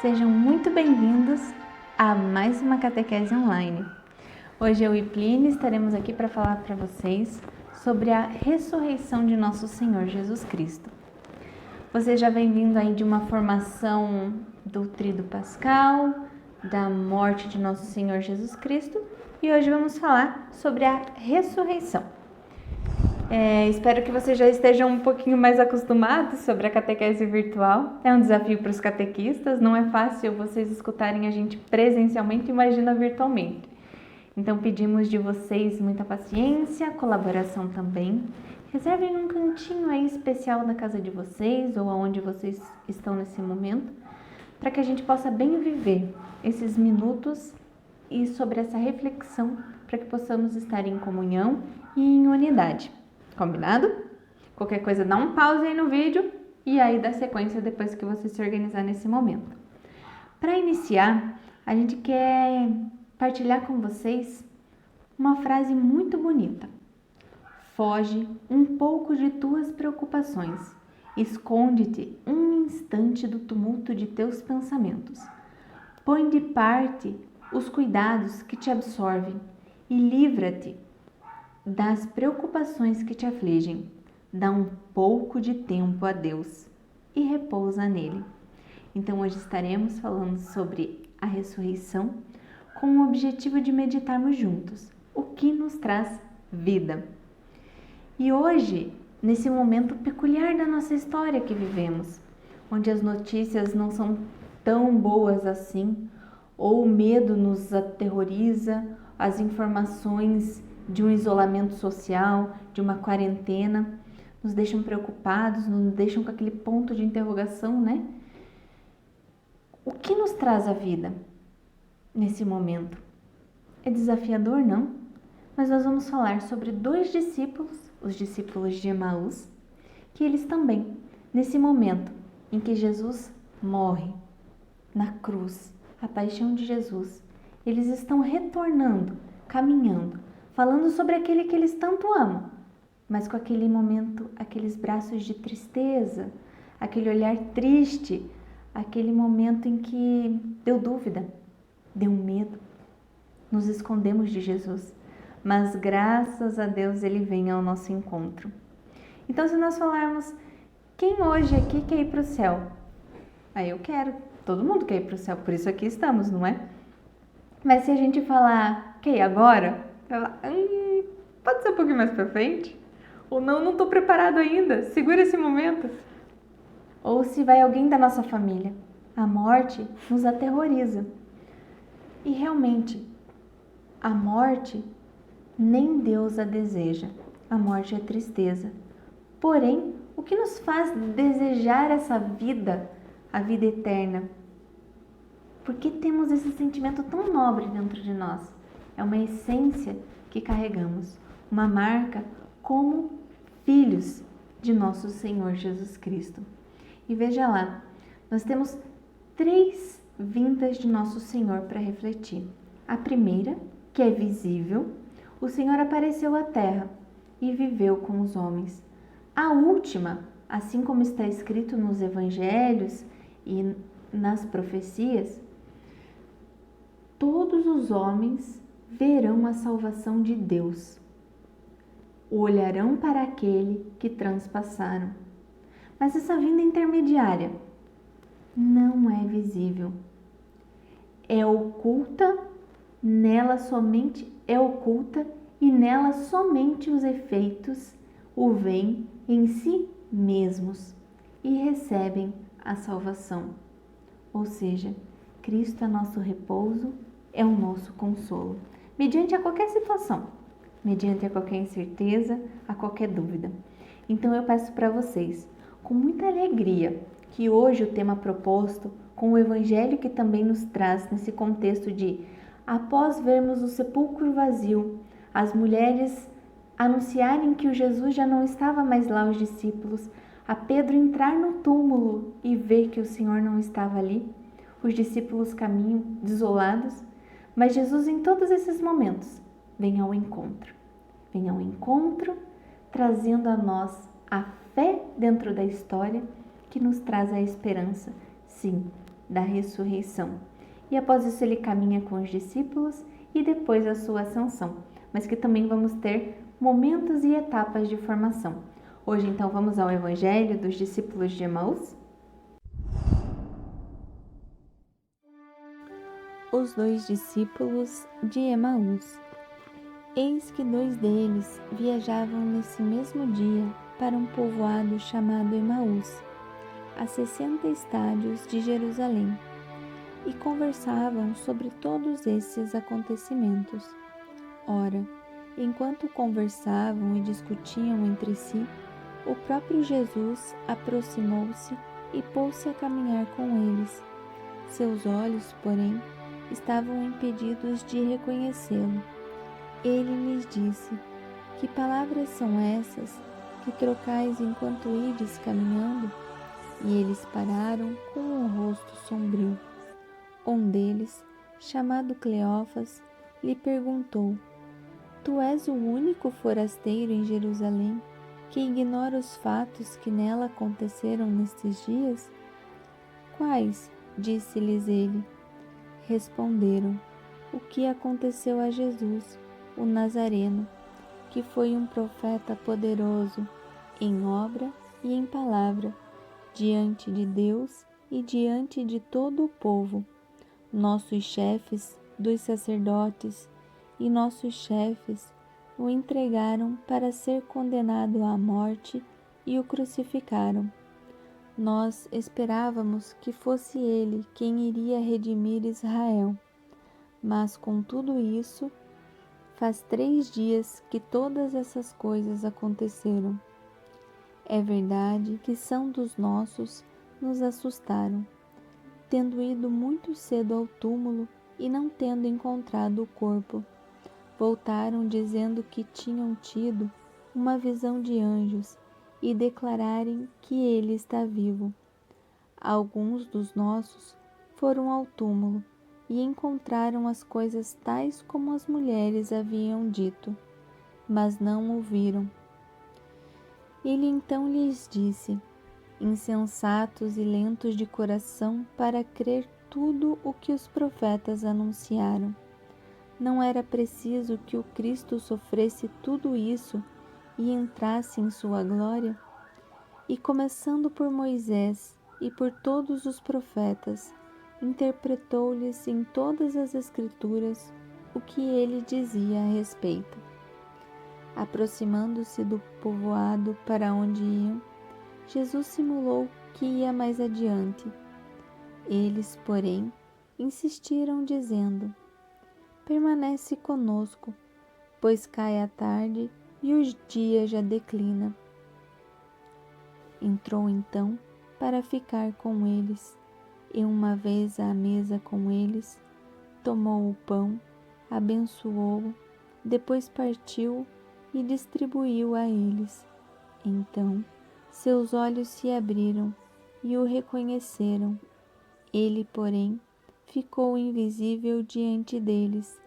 Sejam muito bem-vindos a mais uma catequese online. Hoje eu e Pliny estaremos aqui para falar para vocês sobre a ressurreição de nosso Senhor Jesus Cristo. Você já vem vindo aí de uma formação do Tríduo Pascal, da morte de nosso Senhor Jesus Cristo, e hoje vamos falar sobre a ressurreição. Espero que vocês já estejam um pouquinho mais acostumados sobre a catequese virtual. É um desafio para os catequistas, não é fácil vocês escutarem a gente presencialmente, imagina virtualmente. Então pedimos de vocês muita paciência, colaboração também. Reservem um cantinho aí especial da casa de vocês ou aonde vocês estão nesse momento, para que a gente possa bem viver esses minutos e sobre essa reflexão, para que possamos estar em comunhão e em unidade. Combinado? Qualquer coisa, dá um pause aí no vídeo e aí dá sequência depois que você se organizar nesse momento. Para iniciar, a gente quer partilhar com vocês uma frase muito bonita. Foge um pouco de tuas preocupações. Esconde-te um instante do tumulto de teus pensamentos. Põe de parte os cuidados que te absorvem e livra-te das preocupações que te afligem. Dá um pouco de tempo a Deus e repousa nele. Então hoje estaremos falando sobre a ressurreição com o objetivo de meditarmos juntos o que nos traz vida. E hoje, nesse momento peculiar da nossa história que vivemos, onde as notícias não são tão boas assim, ou o medo nos aterroriza, as informações de um isolamento social, de uma quarentena, nos deixam preocupados, nos deixam com aquele ponto de interrogação, né? O que nos traz a vida nesse momento? É desafiador, não? Mas nós vamos falar sobre dois discípulos, os discípulos de Emaús, que eles também, nesse momento em que Jesus morre na cruz, a paixão de Jesus, eles estão retornando, caminhando, falando sobre aquele que eles tanto amam, mas com aquele momento, aqueles braços de tristeza, aquele olhar triste, aquele momento em que deu dúvida, deu medo, nos escondemos de Jesus, mas graças a Deus ele vem ao nosso encontro. Então, se nós falarmos, quem hoje aqui quer ir para o céu? Aí eu quero, todo mundo quer ir para o céu, por isso aqui estamos, não é? Mas se a gente falar, quer ir agora? Pode ser um pouquinho mais para frente? Ou não estou preparado ainda, segura esse momento. Ou se vai alguém da nossa família, a morte nos aterroriza. E realmente, a morte, nem Deus a deseja, a morte é tristeza. Porém, o que nos faz desejar essa vida, a vida eterna? Por que temos esse sentimento tão nobre dentro de nós? É uma essência que carregamos, uma marca como filhos de nosso Senhor Jesus Cristo. E veja lá, nós temos 3 vindas de nosso Senhor para refletir. A primeira, que é visível, o Senhor apareceu à terra e viveu com os homens. A última, assim como está escrito nos evangelhos e nas profecias, todos os homens verão a salvação de Deus. Olharão para aquele que transpassaram. Mas essa vinda intermediária não é visível. É oculta e nela somente os efeitos o veem em si mesmos e recebem a salvação. Ou seja, Cristo é nosso repouso, é o nosso consolo, mediante a qualquer situação, mediante a qualquer incerteza, a qualquer dúvida. Então eu peço para vocês, com muita alegria, que hoje o tema proposto, com o Evangelho que também nos traz nesse contexto de, após vermos o sepulcro vazio, as mulheres anunciarem que o Jesus já não estava mais lá, os discípulos, a Pedro entrar no túmulo e ver que o Senhor não estava ali, os discípulos caminham desolados, mas Jesus em todos esses momentos vem ao encontro trazendo a nós a fé dentro da história que nos traz a esperança, sim, da ressurreição. E após isso ele caminha com os discípulos e depois a sua ascensão, mas que também vamos ter momentos e etapas de formação. Hoje então vamos ao Evangelho dos discípulos de Emaús? Os 2 discípulos de Emaús. Eis que 2 deles viajavam nesse mesmo dia para um povoado chamado Emaús, a 60 estádios de Jerusalém, e conversavam sobre todos esses acontecimentos. Ora, enquanto conversavam e discutiam entre si, o próprio Jesus aproximou-se e pôs-se a caminhar com eles. Seus olhos, porém, estavam impedidos de reconhecê-lo. Ele lhes disse: Que palavras são essas que trocais enquanto ides caminhando? E eles pararam com o rosto sombrio. Um deles, chamado Cleófas, lhe perguntou: Tu és o único forasteiro em Jerusalém que ignora os fatos que nela aconteceram nestes dias? Quais? Disse-lhes ele. Responderam: O que aconteceu a Jesus, o Nazareno, que foi um profeta poderoso em obra e em palavra, diante de Deus e diante de todo o povo. Nossos chefes dos sacerdotes e nossos chefes o entregaram para ser condenado à morte e o crucificaram. Nós esperávamos que fosse ele quem iria redimir Israel. Mas com tudo isso, faz 3 dias que todas essas coisas aconteceram. É verdade que são dos nossos nos assustaram, tendo ido muito cedo ao túmulo e não tendo encontrado o corpo. Voltaram dizendo que tinham tido uma visão de anjos e declararem que ele está vivo. Alguns dos nossos foram ao túmulo e encontraram as coisas tais como as mulheres haviam dito, mas não o viram. Ele então lhes disse: Insensatos e lentos de coração para crer tudo o que os profetas anunciaram. Não era preciso que o Cristo sofresse tudo isso e entrasse em sua glória? E começando por Moisés e por todos os profetas, interpretou-lhes em todas as Escrituras o que ele dizia a respeito. Aproximando-se do povoado para onde iam, Jesus simulou que ia mais adiante. Eles, porém, insistiram dizendo: Permanece conosco, pois cai a tarde e o dia já declina. Entrou então para ficar com eles, e uma vez à mesa com eles, tomou o pão, abençoou-o, depois partiu e distribuiu a eles. Então seus olhos se abriram e o reconheceram. Ele, porém, ficou invisível diante deles.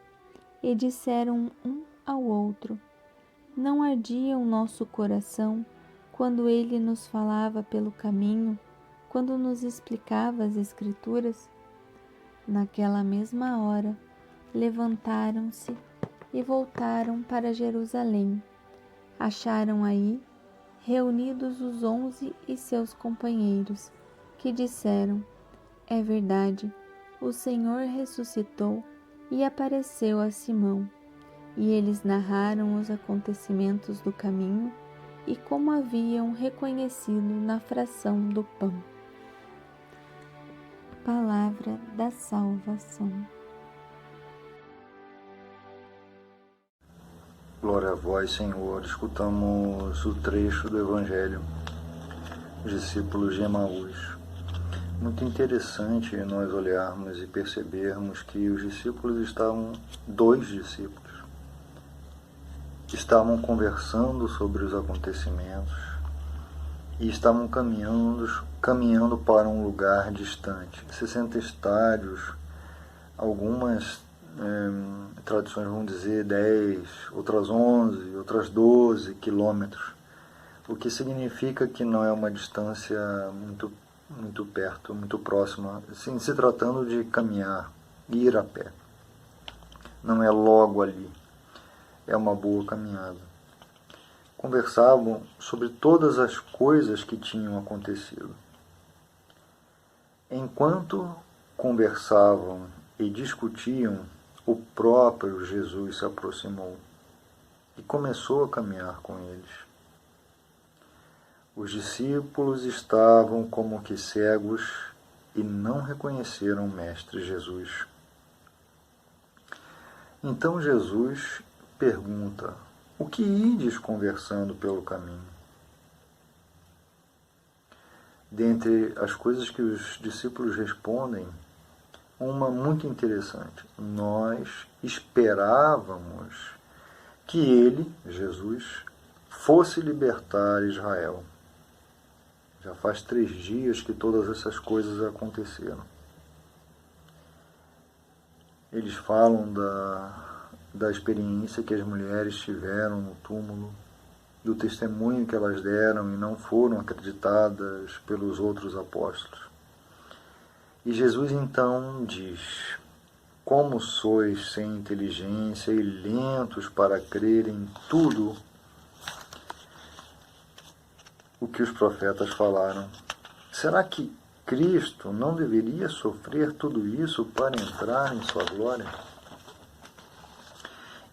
E disseram um ao outro: Não ardia o nosso coração quando ele nos falava pelo caminho, quando nos explicava as Escrituras? Naquela mesma hora, levantaram-se e voltaram para Jerusalém. Acharam aí reunidos os 11 e seus companheiros, que disseram: É verdade, o Senhor ressuscitou e apareceu a Simão. E eles narraram os acontecimentos do caminho e como haviam reconhecido na fração do pão. Palavra da salvação. Glória a vós, Senhor. Escutamos o trecho do Evangelho dos discípulos de Emaús. Muito interessante nós olharmos e percebermos que os discípulos dois discípulos, estavam conversando sobre os acontecimentos e estavam caminhando para um lugar distante. 60 estádios, algumas tradições vão dizer 10, outras 11, outras 12 quilômetros, o que significa que não é uma distância muito muito perto, muito próxima, assim, se tratando de caminhar, ir a pé. Não é logo ali, é uma boa caminhada. Conversavam sobre todas as coisas que tinham acontecido. Enquanto conversavam e discutiam, o próprio Jesus se aproximou e começou a caminhar com eles. Os discípulos estavam como que cegos e não reconheceram o Mestre Jesus. Então Jesus pergunta: o que ides conversando pelo caminho? Dentre as coisas que os discípulos respondem, uma muito interessante: nós esperávamos que ele, Jesus, fosse libertar Israel. Já faz 3 dias que todas essas coisas aconteceram. Eles falam da experiência que as mulheres tiveram no túmulo, do testemunho que elas deram e não foram acreditadas pelos outros apóstolos. E Jesus então diz: como sois sem inteligência e lentos para crer em tudo o que os profetas falaram. Será que Cristo não deveria sofrer tudo isso para entrar em sua glória?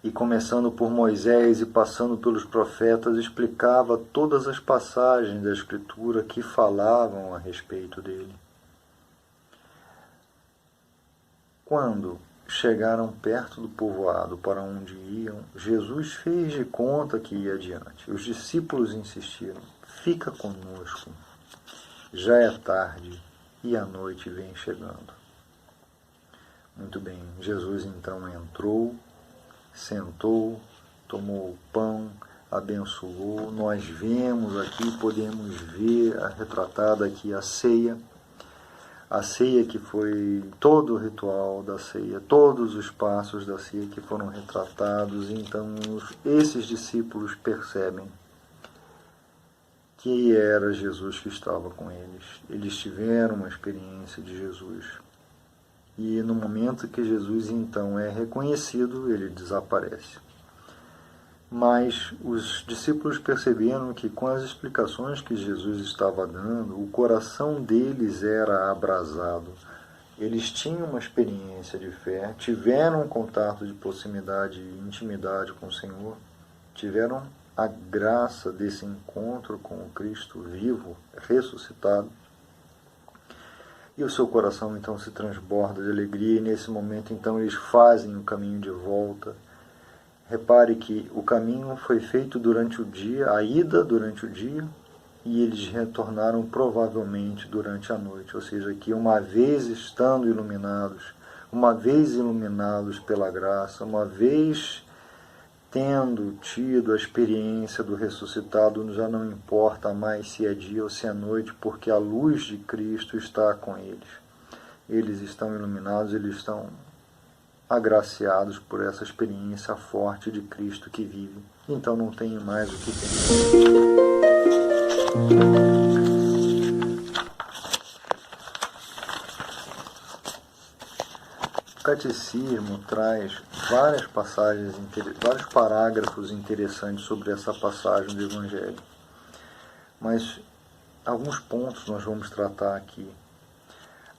E começando por Moisés e passando pelos profetas, explicava todas as passagens da Escritura que falavam a respeito dele. Quando chegaram perto do povoado para onde iam, Jesus fez de conta que ia adiante. Os discípulos insistiram: fica conosco, já é tarde e a noite vem chegando. Muito bem, Jesus então entrou, sentou, tomou o pão, abençoou. Nós vemos aqui, podemos ver retratada aqui a ceia que foi todo o ritual da ceia, todos os passos da ceia que foram retratados. Então esses discípulos percebem que era Jesus que estava com eles. Eles tiveram uma experiência de Jesus. E no momento que Jesus então é reconhecido, ele desaparece. Mas os discípulos perceberam que com as explicações que Jesus estava dando, o coração deles era abrasado. Eles tinham uma experiência de fé, tiveram um contato de proximidade e intimidade com o Senhor, tiveram a graça desse encontro com o Cristo vivo, ressuscitado, e o seu coração então se transborda de alegria, e nesse momento então eles fazem o caminho de volta. Repare que o caminho foi feito durante o dia, a ida durante o dia, e eles retornaram provavelmente durante a noite, ou seja, que uma vez estando iluminados, uma vez iluminados pela graça, uma vez tendo tido a experiência do ressuscitado, já não importa mais se é dia ou se é noite, porque a luz de Cristo está com eles. Eles estão iluminados, eles estão agraciados por essa experiência forte de Cristo que vive. Então não tem mais o que temer. O Catecismo traz várias passagens, vários parágrafos interessantes sobre essa passagem do Evangelho. Mas alguns pontos nós vamos tratar aqui.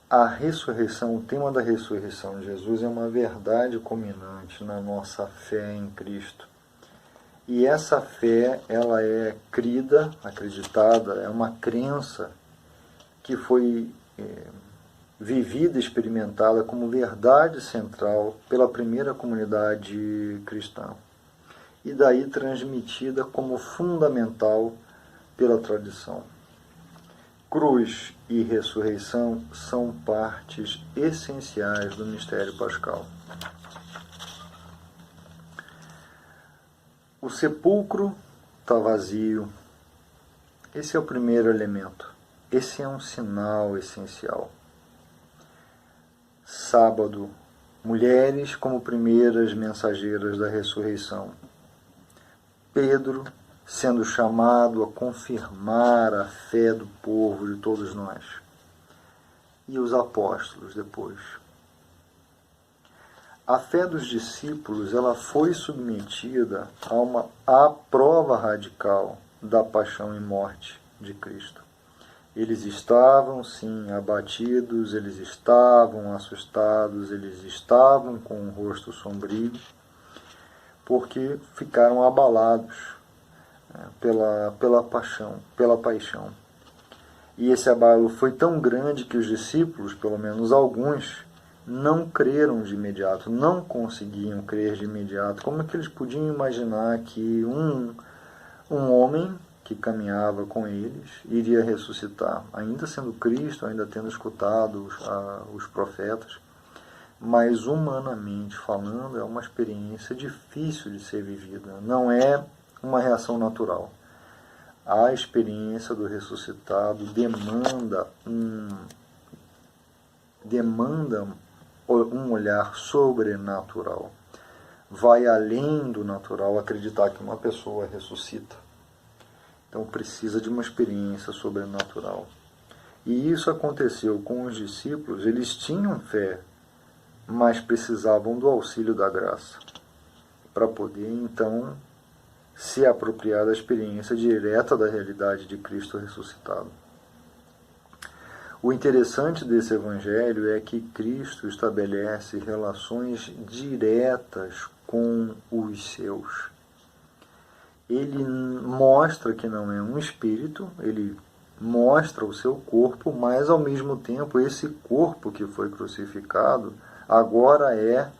A ressurreição, o tema da ressurreição de Jesus é uma verdade culminante na nossa fé em Cristo. E essa fé, ela é crida, acreditada, é uma crença que foi vivida, experimentada como verdade central pela primeira comunidade cristã. E daí transmitida como fundamental pela tradição. Cruz e ressurreição são partes essenciais do mistério pascal. O sepulcro está vazio. Esse é o primeiro elemento. Esse é um sinal essencial. Sábado, mulheres como primeiras mensageiras da ressurreição. Pedro sendo chamado a confirmar a fé do povo, de todos nós. e os apóstolos depois. A fé dos discípulos ela foi submetida à prova radical da paixão e morte de Cristo. Eles estavam, sim, abatidos, eles estavam assustados, eles estavam com o rosto sombrio, porque ficaram abalados pela paixão. E esse abalo foi tão grande que os discípulos, pelo menos alguns, não creram de imediato, não conseguiam crer de imediato. Como é que eles podiam imaginar que um homem que caminhava com eles iria ressuscitar, ainda sendo Cristo, ainda tendo escutado os profetas? Mas humanamente falando, é uma experiência difícil de ser vivida, não é uma reação natural. A experiência do ressuscitado demanda um olhar sobrenatural. Vai além do natural acreditar que uma pessoa ressuscita. Então precisa de uma experiência sobrenatural. E isso aconteceu com os discípulos. Eles tinham fé, mas precisavam do auxílio da graça para poder então se apropriar da experiência direta da realidade de Cristo ressuscitado. O interessante desse evangelho é que Cristo estabelece relações diretas com os seus. Ele mostra que não é um espírito, ele mostra o seu corpo, mas ao mesmo tempo esse corpo que foi crucificado agora é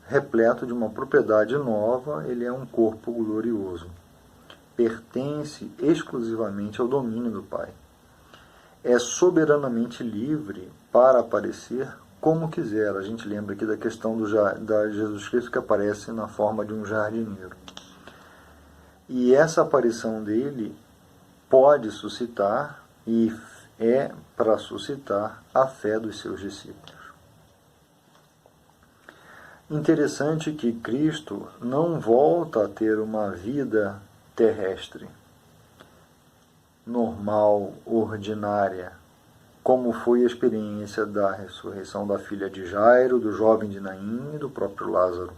repleto de uma propriedade nova, ele é um corpo glorioso. Pertence exclusivamente ao domínio do Pai. É soberanamente livre para aparecer como quiser. A gente lembra aqui da questão da Jesus Cristo que aparece na forma de um jardineiro. E essa aparição dele pode suscitar, e é para suscitar, a fé dos seus discípulos. Interessante que Cristo não volta a ter uma vida terrestre, normal, ordinária, como foi a experiência da ressurreição da filha de Jairo, do jovem de Naim e do próprio Lázaro.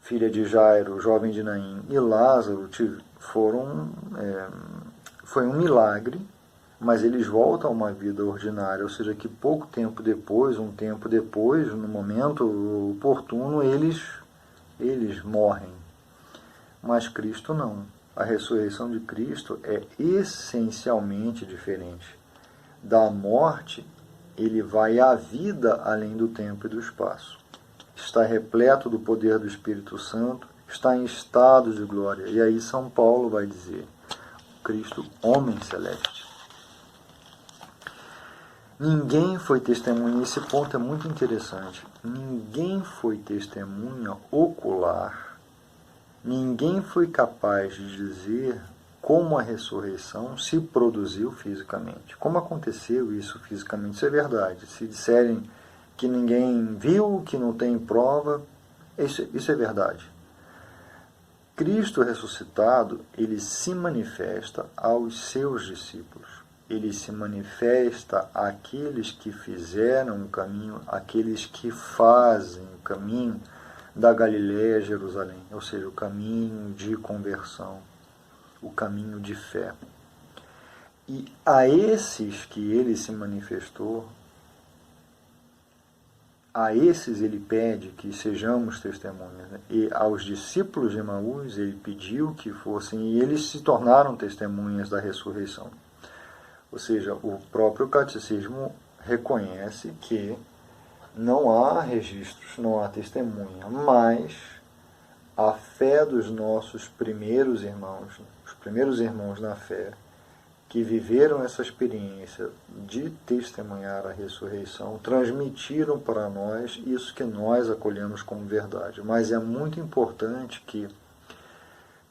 Filha de Jairo, jovem de Naim e Lázaro foi um milagre, mas eles voltam a uma vida ordinária, ou seja, que pouco tempo depois, um tempo depois, no momento oportuno, eles morrem. Mas Cristo não. A ressurreição de Cristo é essencialmente diferente. Da morte, ele vai à vida além do tempo e do espaço. Está repleto do poder do Espírito Santo, está em estado de glória. E aí São Paulo vai dizer, Cristo, homem celeste. Ninguém foi testemunha, esse ponto é muito interessante, ninguém foi testemunha ocular, ninguém foi capaz de dizer como a ressurreição se produziu fisicamente. Como aconteceu isso fisicamente? Isso é verdade. Se disserem que ninguém viu, que não tem prova, isso é verdade. Cristo ressuscitado, ele se manifesta aos seus discípulos. Ele se manifesta àqueles que fizeram o caminho, àqueles que fazem o caminho da Galiléia a Jerusalém, ou seja, o caminho de conversão, o caminho de fé. E a esses que ele se manifestou, a esses ele pede que sejamos testemunhas. Né? E aos discípulos de Emaús ele pediu que fossem, e eles se tornaram testemunhas da ressurreição. Ou seja, o próprio catecismo reconhece que não há registros, não há testemunha, mas a fé dos nossos primeiros irmãos, os primeiros irmãos na fé, que viveram essa experiência de testemunhar a ressurreição, transmitiram para nós isso que nós acolhemos como verdade. Mas é muito importante que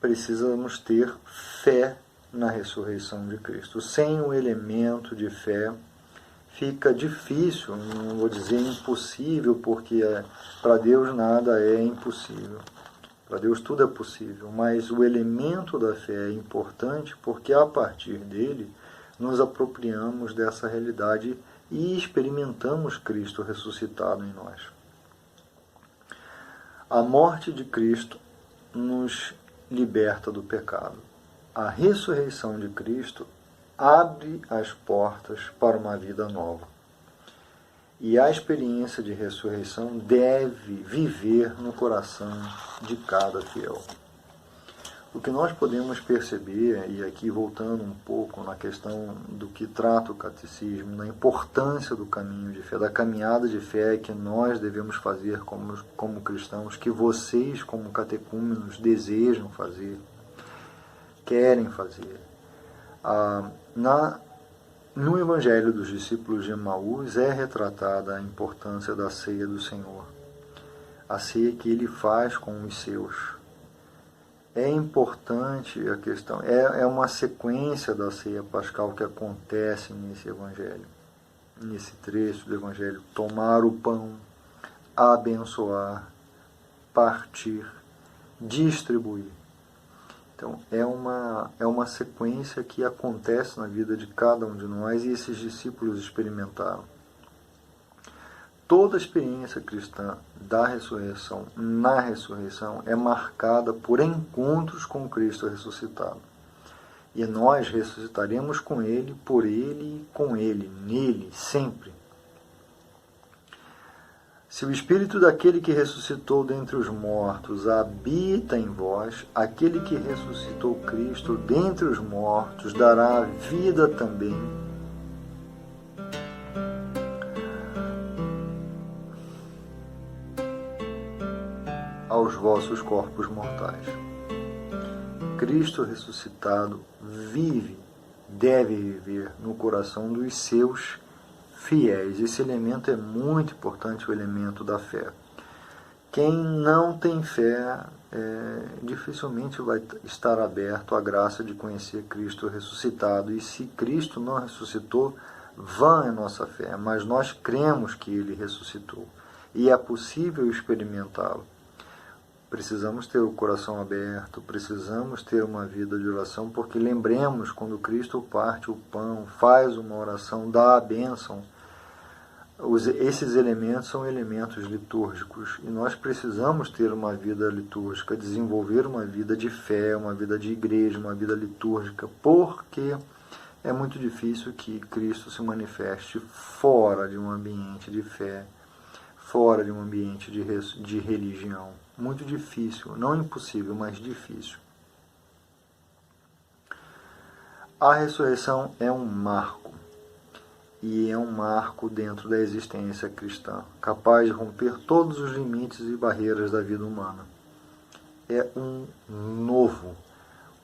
precisamos ter fé na ressurreição de Cristo. Sem o elemento de fé, fica difícil, não vou dizer impossível, porque para Deus nada é impossível. Para Deus tudo é possível, mas o elemento da fé é importante porque a partir dele nos apropriamos dessa realidade e experimentamos Cristo ressuscitado em nós. A morte de Cristo nos liberta do pecado. A ressurreição de Cristo abre as portas para uma vida nova. E a experiência de ressurreição deve viver no coração de cada fiel. O que nós podemos perceber, e aqui voltando um pouco na questão do que trata o catecismo, na importância do caminho de fé, da caminhada de fé que nós devemos fazer como cristãos, que vocês como catecúmenos desejam fazer, querem fazer. No Evangelho dos discípulos de Emaús é retratada a importância da ceia do Senhor, a ceia que ele faz com os seus. É importante a questão, é uma sequência da ceia pascal que acontece nesse Evangelho, nesse trecho do Evangelho. Tomar o pão, abençoar, partir, distribuir. Então, é uma sequência que acontece na vida de cada um de nós e esses discípulos experimentaram. Toda a experiência cristã da ressurreição, na ressurreição, é marcada por encontros com Cristo ressuscitado. E nós ressuscitaremos com Ele, por Ele e com Ele, nele, sempre. Se o Espírito daquele que ressuscitou dentre os mortos habita em vós, aquele que ressuscitou Cristo dentre os mortos dará vida também aos vossos corpos mortais. Cristo ressuscitado vive, deve viver no coração dos seus fiéis. Esse elemento é muito importante, o elemento da fé. Quem não tem fé dificilmente vai estar aberto à graça de conhecer Cristo ressuscitado. E se Cristo não ressuscitou, vã é nossa fé, mas nós cremos que Ele ressuscitou. E é possível experimentá-lo. Precisamos ter o coração aberto, precisamos ter uma vida de oração, porque lembremos, quando Cristo parte o pão, faz uma oração, dá a bênção, esses elementos são elementos litúrgicos, e nós precisamos ter uma vida litúrgica, desenvolver uma vida de fé, uma vida de igreja, uma vida litúrgica, porque é muito difícil que Cristo se manifeste fora de um ambiente de fé, fora de um ambiente de religião. Muito difícil, não impossível, mas difícil. A ressurreição é um marco, e é um marco dentro da existência cristã, capaz de romper todos os limites e barreiras da vida humana. É um novo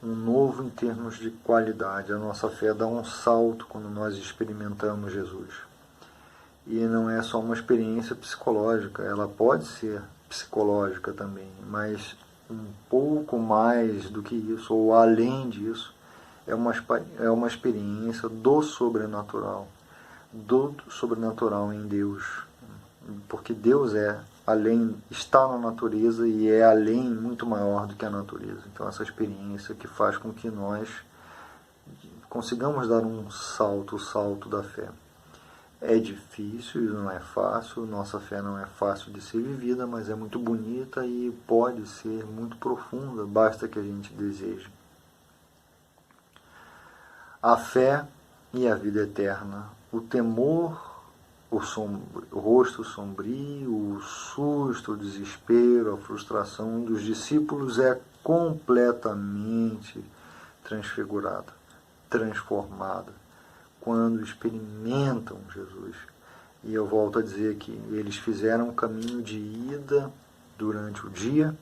em termos de qualidade. A nossa fé dá um salto quando nós experimentamos Jesus. E não é só uma experiência psicológica, ela pode ser psicológica também, mas um pouco mais do que isso, ou além disso, é uma experiência do sobrenatural em Deus, porque Deus está na natureza e é além, muito maior do que a natureza. Então essa experiência que faz com que nós consigamos dar um salto, o salto da fé. É difícil, não é fácil, nossa fé não é fácil de ser vivida, mas é muito bonita e pode ser muito profunda, basta que a gente deseje. A fé e a vida eterna, o temor, o rosto sombrio, o susto, o desespero, a frustração dos discípulos é completamente transfigurada, transformada, quando experimentam Jesus. E eu volto a dizer que eles fizeram um caminho de ida durante o dia,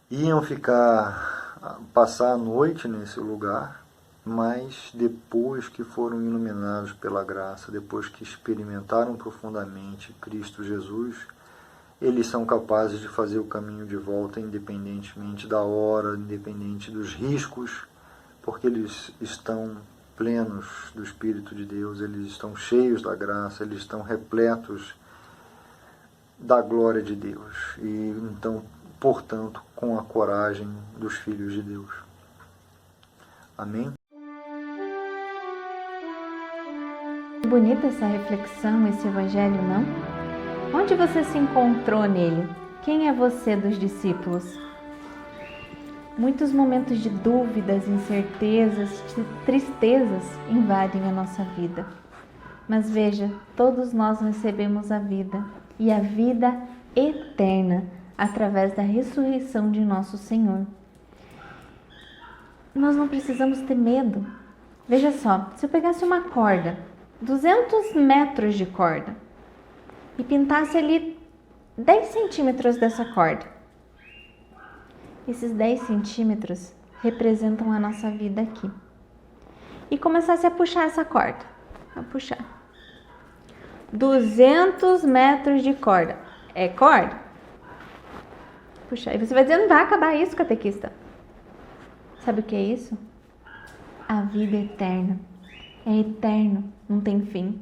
iam passar a noite nesse lugar, mas depois que foram iluminados pela graça, depois que experimentaram profundamente Cristo Jesus, eles são capazes de fazer o caminho de volta independentemente da hora, independente dos riscos, porque eles estão plenos do Espírito de Deus, eles estão cheios da graça, eles estão repletos da glória de Deus, e então, portanto, com a coragem dos filhos de Deus. Amém? Bonita essa reflexão, esse evangelho, não? Onde você se encontrou nele? Quem é você dos discípulos? Muitos momentos de dúvidas, incertezas, de tristezas invadem a nossa vida. Mas veja, todos nós recebemos a vida, e a vida eterna, através da ressurreição de nosso Senhor. Nós não precisamos ter medo. Veja só, se eu pegasse uma corda, 200 metros de corda, e pintasse ali 10 centímetros dessa corda, esses 10 centímetros representam a nossa vida aqui. E começasse a puxar essa corda. A puxar. 200 metros de corda. É corda? Puxar. E você vai dizer, não vai acabar isso, catequista. Sabe o que é isso? A vida eterna. É eterno, não tem fim.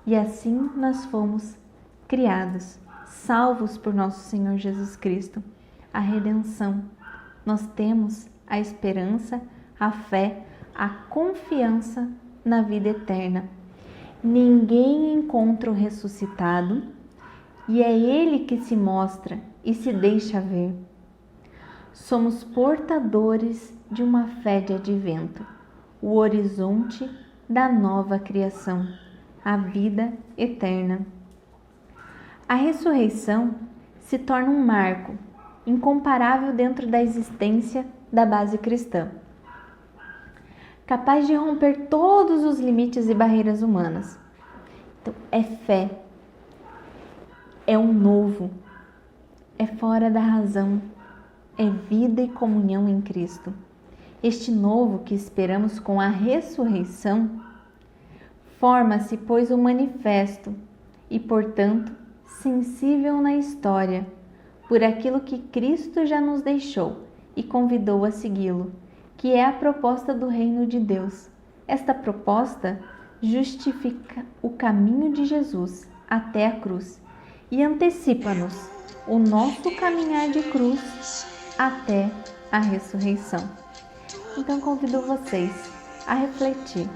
E assim nós fomos criados, salvos por nosso Senhor Jesus Cristo. A redenção. Nós temos a esperança, a fé, a confiança na vida eterna. Ninguém encontra o ressuscitado e é Ele que se mostra e se deixa ver. Somos portadores de uma fé de advento, o horizonte da nova criação, a vida eterna. A ressurreição se torna um marco incomparável dentro da existência da base cristã, capaz de romper todos os limites e barreiras humanas. Então, é fé, é um novo, é fora da razão, é vida e comunhão em Cristo. Este novo que esperamos com a ressurreição forma-se, pois, um manifesto e, portanto, sensível na história, por aquilo que Cristo já nos deixou e convidou a segui-lo, que é a proposta do reino de Deus. Esta proposta justifica o caminho de Jesus até a cruz e antecipa-nos o nosso caminhar de cruz até a ressurreição. Então convido vocês a refletir.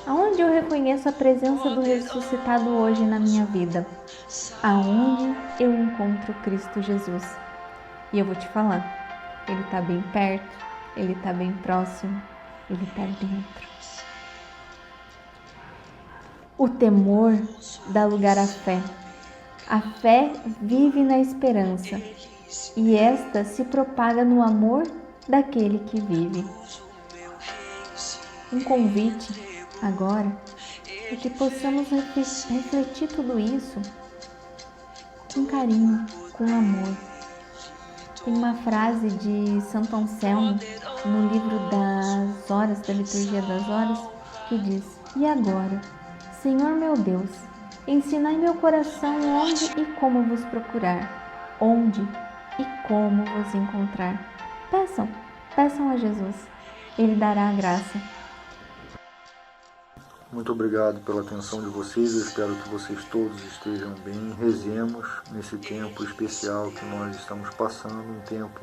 Aonde eu reconheço a presença do ressuscitado hoje na minha vida? Aonde eu encontro Cristo Jesus? E eu vou te falar, Ele está bem perto, Ele está bem próximo, Ele está dentro. O temor dá lugar à fé. A fé vive na esperança e esta se propaga no amor daquele que vive. Um convite agora é que possamos refletir tudo isso com carinho, com amor. Tem uma frase de Santo Anselmo no livro das horas, da liturgia das horas, que diz: e agora, Senhor meu Deus, ensinai meu coração onde e como vos procurar, onde e como vos encontrar. Peçam a Jesus, Ele dará a graça. Muito obrigado pela atenção de vocês, eu espero que vocês todos estejam bem. Rezemos nesse tempo especial que nós estamos passando, um tempo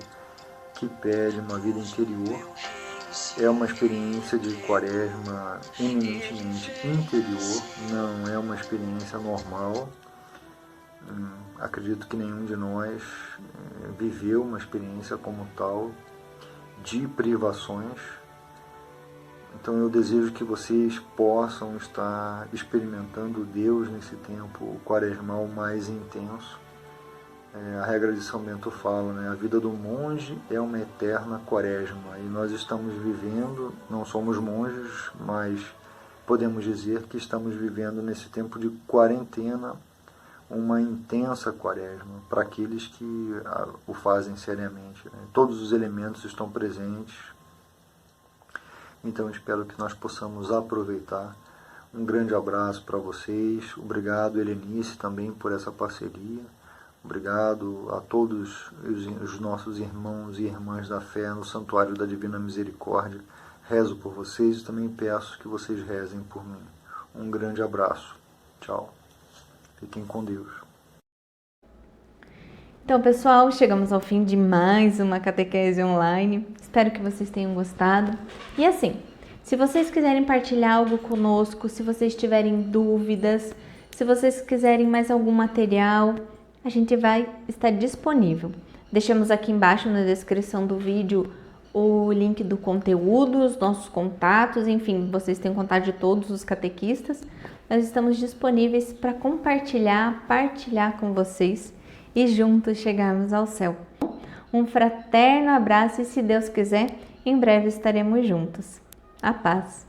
que pede uma vida interior. É uma experiência de quaresma eminentemente interior, não é uma experiência normal. Acredito que nenhum de nós viveu uma experiência como tal de privações. Então eu desejo que vocês possam estar experimentando Deus nesse tempo quaresmal mais intenso. A regra de São Bento fala, né? A vida do monge é uma eterna quaresma. E nós estamos vivendo, não somos monges, mas podemos dizer que estamos vivendo nesse tempo de quarentena uma intensa quaresma para aqueles que o fazem seriamente, né? Todos os elementos estão presentes. Então espero que nós possamos aproveitar. Um grande abraço para vocês. Obrigado, Helenice, também por essa parceria. Obrigado a todos os nossos irmãos e irmãs da fé no Santuário da Divina Misericórdia. Rezo por vocês e também peço que vocês rezem por mim. Um grande abraço. Tchau. Fiquem com Deus. Então, pessoal, chegamos ao fim de mais uma catequese online. Espero que vocês tenham gostado. E assim, Se vocês quiserem partilhar algo conosco, se vocês tiverem dúvidas, se vocês quiserem mais algum material, a gente vai estar disponível. Deixamos aqui embaixo na descrição do vídeo o link do conteúdo, os nossos contatos, enfim, vocês têm contato de todos os catequistas. Nós estamos disponíveis para compartilhar, partilhar com vocês e juntos chegarmos ao céu. Um fraterno abraço e, se Deus quiser, em breve estaremos juntos. A paz.